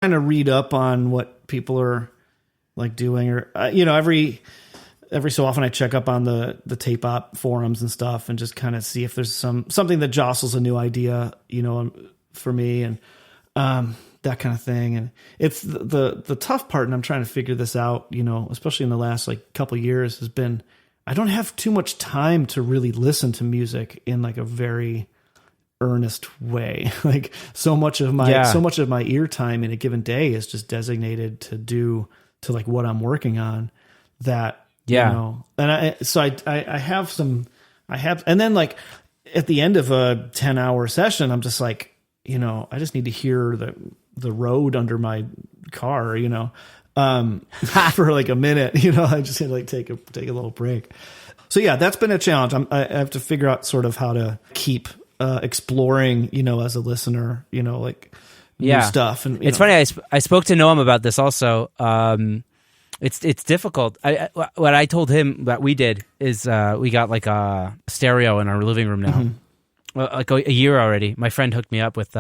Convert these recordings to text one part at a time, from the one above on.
kind of read up on what people are like doing, or every so often I check up on the tape op forums and stuff, and just kind of see if there's something that jostles a new idea, for me, and that kind of thing. And it's the tough part, and I'm trying to figure this out, especially in the last like couple of years, has been I don't have too much time to really listen to music in like a very earnest way. Like so much of my ear time in a given day is just designated to like what I'm working on, that, and I have and then like at the end of a 10-hour session, I'm just like, I just need to hear the road under my car, for like a minute, I just need to like take a little break. So yeah, that's been a challenge. I have to figure out sort of how to keep exploring, as a listener, like new stuff. And it's funny. I spoke to Noam about this also. It's difficult. What I told him that we did is we got like a stereo in our living room now. Mm-hmm. Like a year already. My friend hooked me up with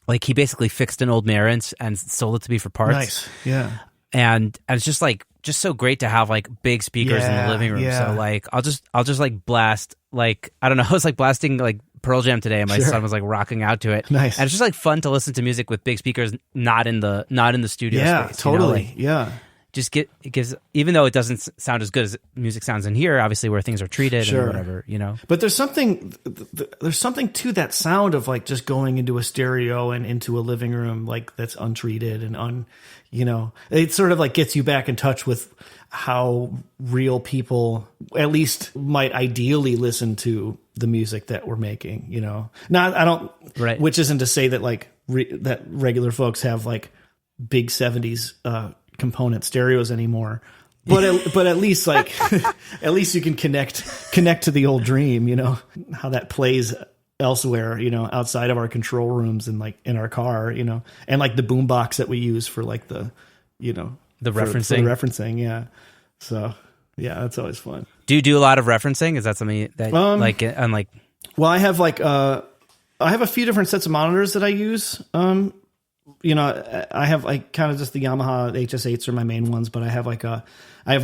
like he basically fixed an old Marantz and sold it to me for parts. Nice. Yeah. And it's just so great to have like big speakers in the living room. Yeah. So like I'll just like blast, like I don't know, I was like blasting like Pearl Jam today, and my son was like rocking out to it. Nice. And it's just like fun to listen to music with big speakers, not in the studio space. Yeah, totally. Like, yeah. Just it gives, even though it doesn't sound as good as music sounds in here, obviously where things are treated and whatever, But there's something to that sound of like just going into a stereo and into a living room like that's untreated and it sort of like gets you back in touch with how real people at least might ideally listen to the music that we're making, Right. Which isn't to say that like that regular folks have like big 70s component stereos anymore, but at least like at least you can connect to the old dream, how that plays elsewhere, outside of our control rooms and like in our car, and like the boombox that we use for like the referencing. Yeah. So yeah, that's always fun. Do you do a lot of referencing? Is that something that well, I have like I have a few different sets of monitors that I use. I have like kind of just the Yamaha HS8s are my main ones, but I have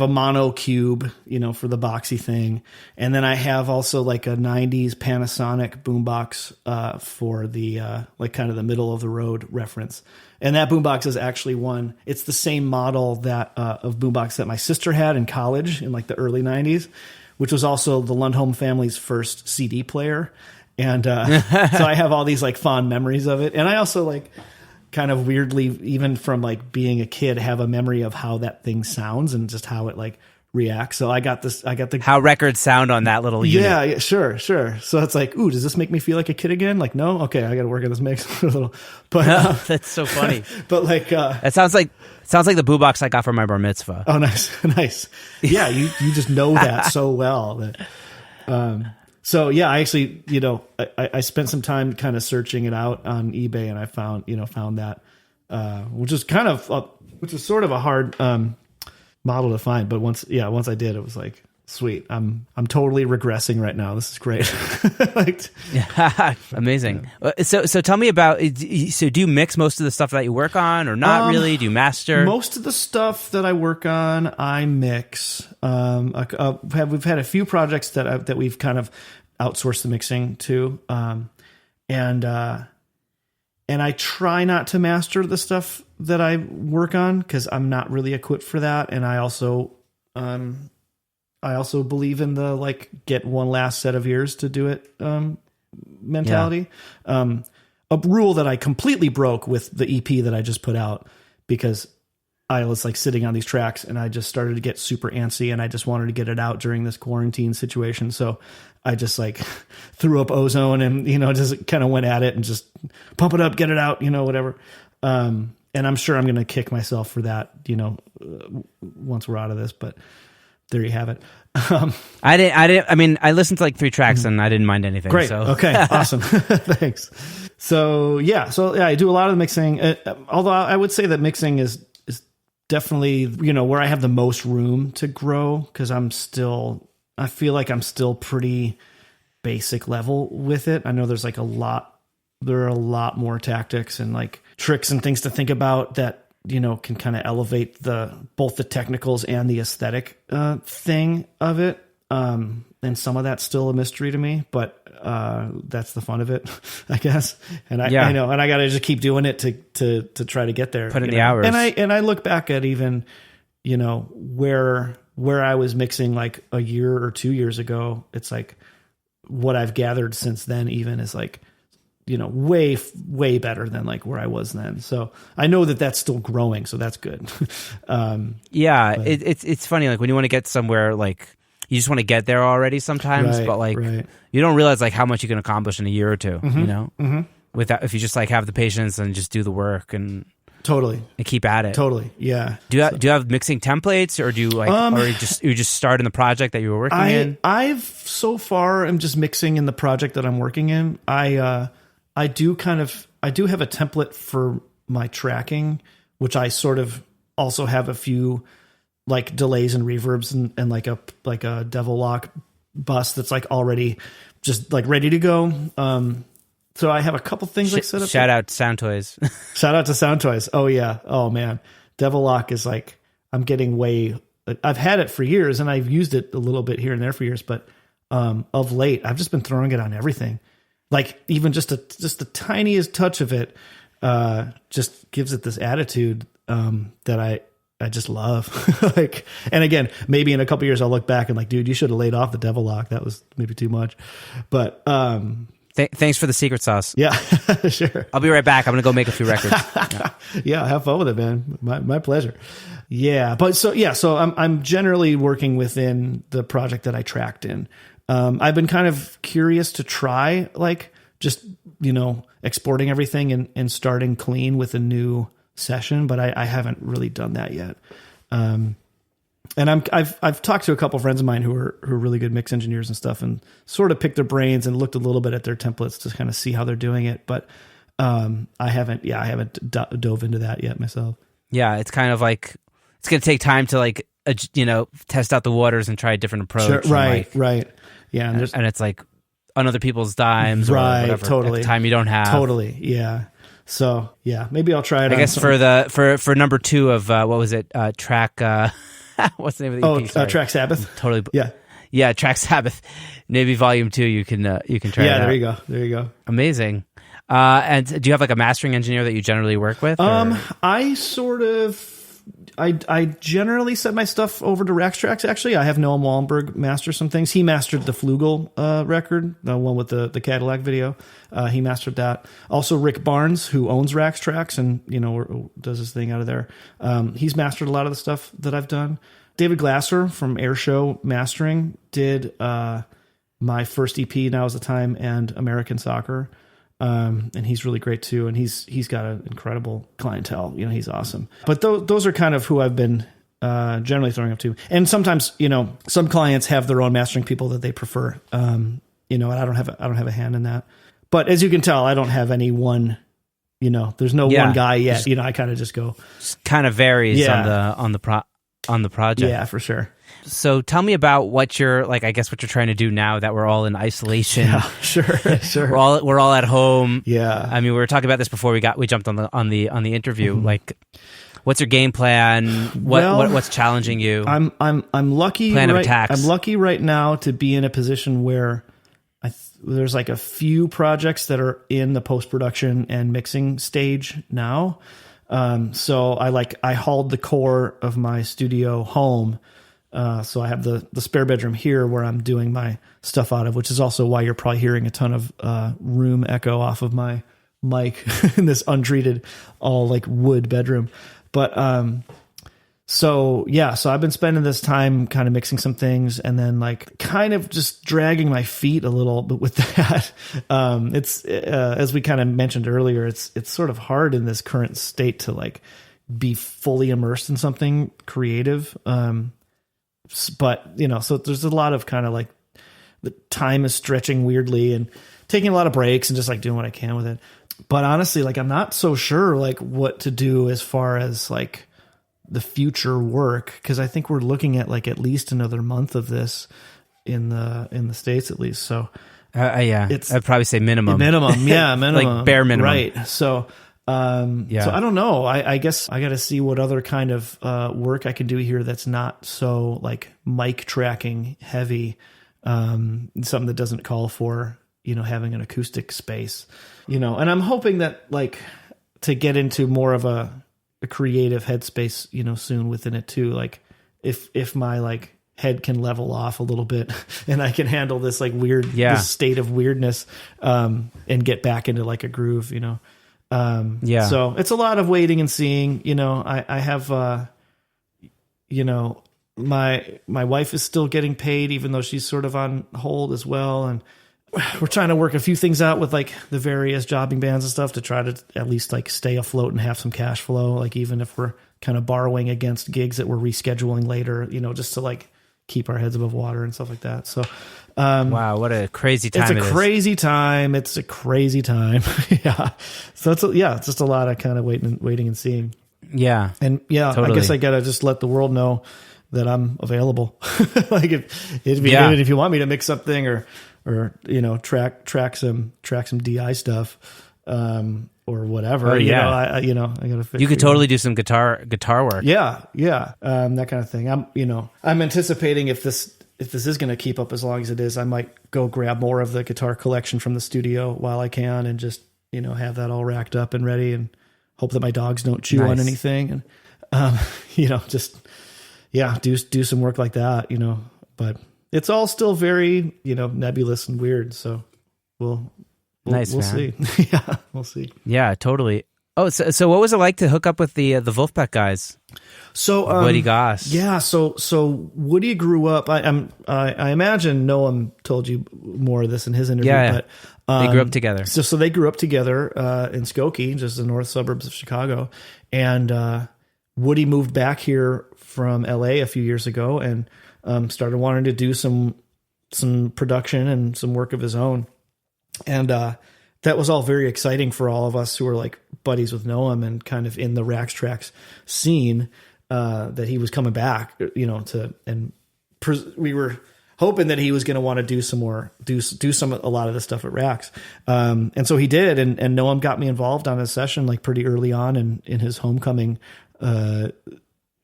a mono cube, for the boxy thing. And then I have also like a 90s Panasonic boombox for the like kind of the middle of the road reference. And that boombox is actually it's the same model that of boombox that my sister had in college in like the early 90s, which was also the Lundholm family's first CD player. And so I have all these like fond memories of it. And I also like kind of weirdly, even from like being a kid, have a memory of how that thing sounds and just how it like reacts. So I got the how records sound on that little unit. Yeah, sure. So it's like, ooh, does this make me feel like a kid again? Like, no, okay, I got to work on this mix for a little. But that's so funny. But like, it sounds like the boombox I got for my bar mitzvah. Oh, nice. Yeah, you just know that so well that. So yeah, I actually, I spent some time kind of searching it out on eBay, and I found that, which is sort of a hard model to find. But once I did, it was like, sweet. I'm totally regressing right now. This is great. Amazing. So tell me about. So do you mix most of the stuff that you work on, or not really? Do you master most of the stuff that I work on? I mix. We've had a few projects that we've kind of outsourced the mixing to, and I try not to master the stuff that I work on because I'm not really equipped for that, and I also believe in the like get one last set of ears to do it mentality. Yeah. A rule that I completely broke with the EP that I just put out, because I was like sitting on these tracks and I just started to get super antsy and I just wanted to get it out during this quarantine situation. So I just like threw up ozone and, just kind of went at it and just pump it up, get it out, whatever. And I'm sure I'm going to kick myself for that, once we're out of this, but there you have it. I listened to like 3 tracks and I didn't mind anything. Great. So. Okay. Awesome. Thanks. So yeah, I do a lot of the mixing. Although I would say that mixing is definitely, where I have the most room to grow, because I feel like I'm still pretty basic level with it. I know there's like a lot there are a lot more tactics and like tricks and things to think about that, you know, can kind of elevate both the technicals and the aesthetic thing of it. And some of that's still a mystery to me, but that's the fun of it, I guess. And I know, and I got to just keep doing it to try to get there. Put in the hours. And I look back at even, you know, where I was mixing like a year or 2 years ago. It's like what I've gathered since then even is like, you know, way better than like where I was then. So I know that that's still growing. So that's good. It's funny. Like when you want to get somewhere, like you just want to get there already sometimes, but like you don't realize like how much you can accomplish in a year or two, you know, without, if you just like have the patience and just do the work and totally and keep at it. Totally. Yeah. Do you have mixing templates, or do you like, or you just start in the project that you were working in? I've so far am just mixing in the project that I'm working in. I do have a template for my tracking, which I sort of also have a few like delays and reverbs and like a devil lock bus that's like already just like ready to go. So I have a couple things like set up. Shout out Sound Toys. Shout out to Sound Toys. Oh yeah. Oh man. Devil lock is like, I'm getting I've had it for years and I've used it a little bit here and there for years, but of late I've just been throwing it on everything. Like even just the tiniest touch of it just gives it this attitude that I just love. Like, and again, maybe in a couple years I'll look back and like, dude, you should have laid off the devil lock. That was maybe too much. But thanks for the secret sauce. Yeah, sure. I'll be right back. I'm gonna go make a few records. Yeah, have fun with it, man. My pleasure. Yeah, but so I'm generally working within the project that I tracked in. I've been kind of curious to try like just, you know, exporting everything and starting clean with a new session, but I haven't really done that yet. And I've talked to a couple of friends of mine who are really good mix engineers and stuff, and sort of picked their brains and looked a little bit at their templates to kind of see how they're doing it. But I haven't dove into that yet myself. Yeah, it's kind of like it's going to take time to like you know, test out the waters and try a different approach. Sure, right. Yeah, and it's like on other people's dimes, or whatever, totally. At the time you don't have. Totally, yeah. So yeah, maybe I'll try it. I guess for number 2 of what was it? Track. What's the name of the EP? Track Sabbath. Totally. Yeah, Track Sabbath. Maybe Volume 2. You can try. Yeah, it out. There you go. Amazing. And do you have like a mastering engineer that you generally work with? I generally set my stuff over to Rackstrax. Actually, I have Noam Wallenberg master some things. He mastered the Flugel record, the one with the Cadillac video. He mastered that. Also, Rick Barnes, who owns Rackstrax and, you know, does his thing out of there. He's mastered a lot of the stuff that I've done. David Glasser from Airshow Mastering did my first EP, Now Is the Time, and American Soccer. And he's really great too. And he's got an incredible clientele. You know, he's awesome. But those are kind of who I've been generally throwing up to. And sometimes, you know, some clients have their own mastering people that they prefer. You know, and I don't have a hand in that. But as you can tell, I don't have any one. You know, there's no one guy yet. You know, I kind of just go. Kind of varies on the project. Yeah, for sure. So tell me about what you're trying to do now that we're all in isolation. Yeah, sure. We're all at home. Yeah. I mean, we were talking about this before we jumped on the interview. Mm-hmm. Like, what's your game plan? What's challenging you? I'm lucky. Plan of attacks. I'm lucky right now to be in a position where there's like a few projects that are in the post-production and mixing stage now. So I hauled the core of my studio home. So I have the spare bedroom here where I'm doing my stuff out of, which is also why you're probably hearing a ton of room echo off of my mic in this untreated, all like wood bedroom. But so I've been spending this time kind of mixing some things and then like kind of just dragging my feet a little bit with that. It's as we kind of mentioned earlier, it's sort of hard in this current state to like be fully immersed in something creative. But, you know, so there's a lot of kind of like the time is stretching weirdly and taking a lot of breaks and just like doing what I can with it. But honestly, like I'm not so sure like what to do as far as like the future work, because I think we're looking at like at least another month of this in the States at least. So Yeah, I'd probably say minimum. Yeah, minimum. Like bare minimum. Right. So, so I don't know. I guess I got to see what other kind of work I can do here that's not so like mic tracking heavy, something that doesn't call for, having an acoustic space, and I'm hoping that like to get into more of a creative headspace, soon within it too. Like if my like head can level off a little bit and I can handle this like weird this state of weirdness, and get back into like a groove, So it's a lot of waiting and seeing, I have, my wife is still getting paid, even though she's sort of on hold as well. And we're trying to work a few things out with like the various jobbing bands and stuff to try to at least like stay afloat and have some cash flow. Like even if we're kind of borrowing against gigs that we're rescheduling later, just to like keep our heads above water and stuff like that. So, wow, what a crazy time. It's a crazy time. It's a crazy time. Yeah. So it's just a lot of kind of waiting and seeing. Yeah. And totally. I guess I got to just let the world know that I'm available. Like it'd be good if you want me to mix something or track some DI stuff, or whatever. I got to fix. You could totally do some guitar work. Yeah. That kind of thing. I'm anticipating if this is going to keep up as long as it is, I might go grab more of the guitar collection from the studio while I can, and just have that all racked up and ready, and hope that my dogs don't chew on anything, and do some work like that. But it's all still very nebulous and weird. So we'll see. Yeah, we'll see. Yeah, totally. Oh, so what was it like to hook up with the Wolfpack guys? So Woody Goss. Yeah, so Woody grew up. I imagine Noam told you more of this in his interview. Yeah, but they grew up together. So they grew up together in Skokie, just the north suburbs of Chicago, and Woody moved back here from LA a few years ago and started wanting to do some production and some work of his own, and that was all very exciting for all of us who were like buddies with Noam and kind of in the Rax Tracks scene, that he was coming back, we were hoping that he was going to want to do a lot of the stuff at Rax. And so he did. And Noam got me involved on a session like pretty early on in his homecoming,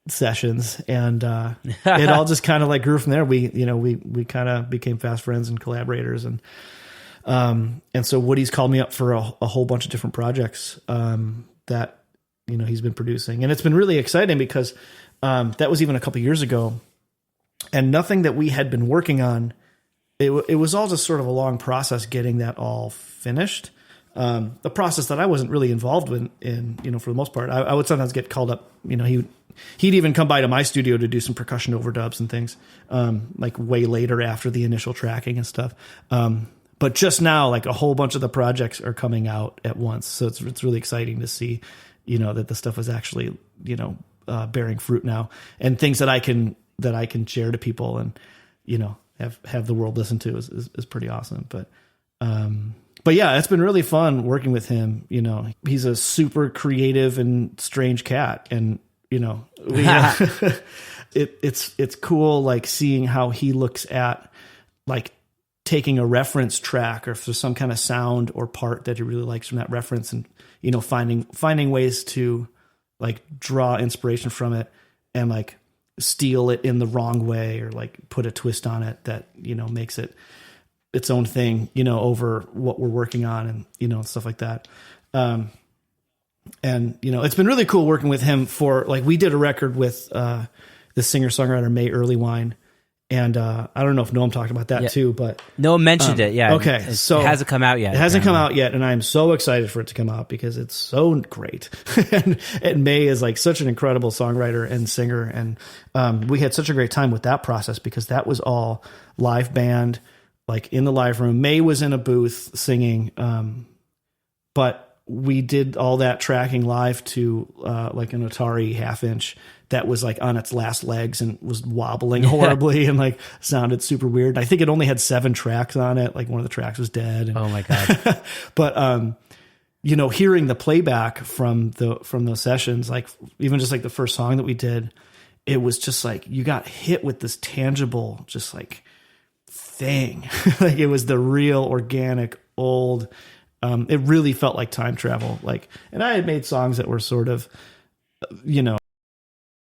sessions. And, it all just kind of like grew from there. We kind of became fast friends and collaborators, and so Woody's called me up for a whole bunch of different projects, that, he's been producing, and it's been really exciting because, that was even a couple years ago, and nothing that we had been working on. It was all just sort of a long process getting that all finished. The process that I wasn't really involved in, for the most part. I would sometimes get called up, he'd even come by to my studio to do some percussion overdubs and things, like way later after the initial tracking and stuff. But just now, like a whole bunch of the projects are coming out at once. So it's really exciting to see, that the stuff is actually, bearing fruit now, and things that I can share to people and, have the world listen to is pretty awesome. But yeah, it's been really fun working with him. He's a super creative and strange cat, and, it's cool, like seeing how he looks at like taking a reference track or for some kind of sound or part that he really likes from that reference, and, finding ways to like draw inspiration from it and like steal it in the wrong way, or like put a twist on it that, makes it its own thing, over what we're working on, and, stuff like that. And, it's been really cool working with him for like, we did a record with, the singer-songwriter May Earlywine. And, I don't know if Noam talked about that too, but Noam mentioned it. Yeah. Okay. So it hasn't come out yet. It hasn't come out yet. And I'm so excited for it to come out because it's so great. and May is like such an incredible songwriter and singer. And, we had such a great time with that process because that was all live band, like in the live room. May was in a booth singing. But we did all that tracking live to, like an Atari 1/2" that was like on its last legs and was wobbling horribly and like sounded super weird. I think it only had 7 tracks on it. Like one of the tracks was dead. And, oh my God. But, hearing the playback from those sessions, like even just like the first song that we did, it was just like, you got hit with this tangible, just like thing. Like it was the real organic old, it really felt like time travel. Like, and I had made songs that were sort of, you know,